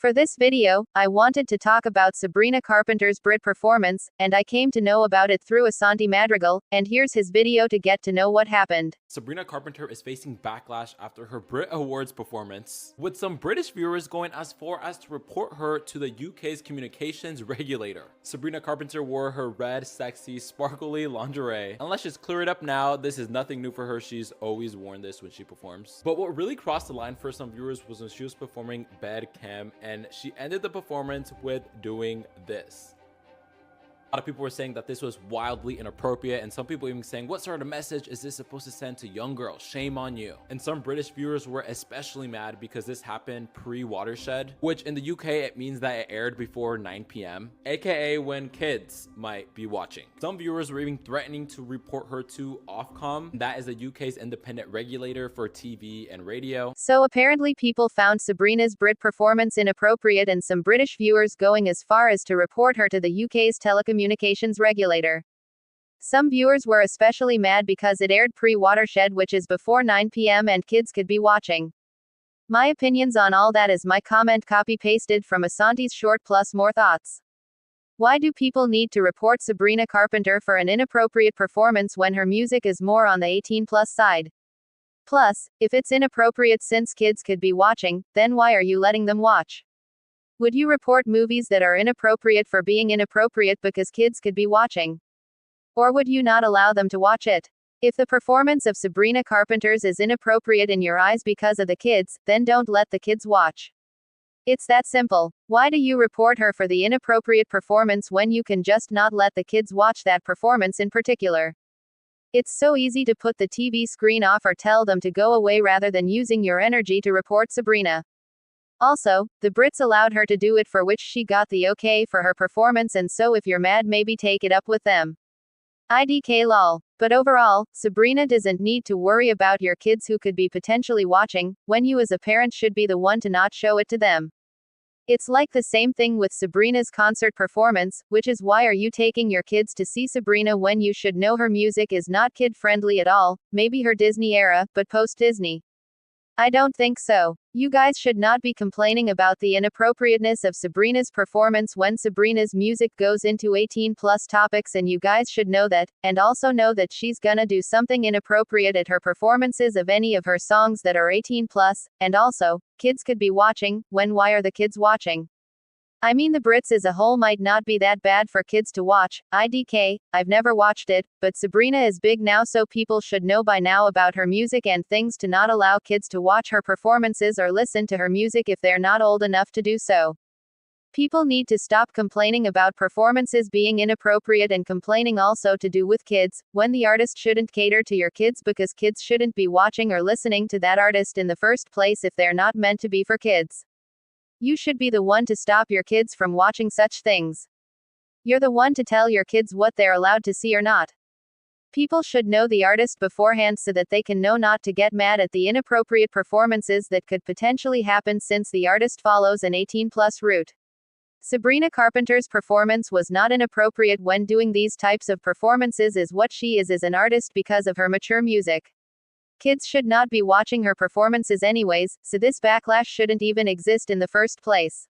For this video, I wanted to talk about Sabrina Carpenter's Brit performance, and I came to know about it through Asante Madrigal, and here's his video to get to know what happened. Sabrina Carpenter is facing backlash after her Brit Awards performance, with some British viewers going as far as to report her to the UK's communications regulator. Sabrina Carpenter wore her red, sexy, sparkly lingerie. And let's just clear it up now, this is nothing new for her, she's always worn this when she performs. But what really crossed the line for some viewers was when she was performing Bed Cam, and she ended the performance with doing this. A lot of people were saying that this was wildly inappropriate, and some people even saying, what sort of message is this supposed to send to young girls? Shame on you. And some British viewers were especially mad because this happened pre-Watershed, which in the UK it means that it aired before 9 p.m, aka when kids might be watching. Some viewers were even threatening to report her to Ofcom, that is the UK's independent regulator for TV and radio. So apparently people found Sabrina's Brit performance inappropriate, and some British viewers going as far as to report her to the UK's telecommunications regulator. Some viewers were especially mad because it aired pre-Watershed, which is before 9 p.m, and kids could be watching. My opinions on all that is my comment copy-pasted from Asante's short plus more thoughts. Why do people need to report Sabrina Carpenter for an inappropriate performance when her music is more on the 18+ side? Plus, if it's inappropriate since kids could be watching, then why are you letting them watch? Would you report movies that are inappropriate for being inappropriate because kids could be watching? Or would you not allow them to watch it? If the performance of Sabrina Carpenter's is inappropriate in your eyes because of the kids, then don't let the kids watch. It's that simple. Why do you report her for the inappropriate performance when you can just not let the kids watch that performance in particular? It's so easy to put the TV screen off or tell them to go away rather than using your energy to report Sabrina. Also, the Brits allowed her to do it, for which she got the okay for her performance, and so if you're mad, maybe take it up with them. IDK lol. But overall, Sabrina doesn't need to worry about your kids who could be potentially watching, when you as a parent should be the one to not show it to them. It's like the same thing with Sabrina's concert performance, which is why are you taking your kids to see Sabrina when you should know her music is not kid-friendly at all, maybe her Disney era, but post-Disney. I don't think so. You guys should not be complaining about the inappropriateness of Sabrina's performance when Sabrina's music goes into 18+ topics, and you guys should know that, and also know that she's gonna do something inappropriate at her performances of any of her songs that are 18+, and also, kids could be watching, when why are the kids watching? I mean, the Brits as a whole might not be that bad for kids to watch, IDK, I've never watched it, but Sabrina is big now, so people should know by now about her music and things to not allow kids to watch her performances or listen to her music if they're not old enough to do so. People need to stop complaining about performances being inappropriate and complaining also to do with kids, when the artist shouldn't cater to your kids because kids shouldn't be watching or listening to that artist in the first place if they're not meant to be for kids. You should be the one to stop your kids from watching such things. You're the one to tell your kids what they're allowed to see or not. People should know the artist beforehand so that they can know not to get mad at the inappropriate performances that could potentially happen since the artist follows an 18+ route. Sabrina Carpenter's performance was not inappropriate when doing these types of performances is what she is as an artist because of her mature music. Kids should not be watching her performances anyways, so this backlash shouldn't even exist in the first place.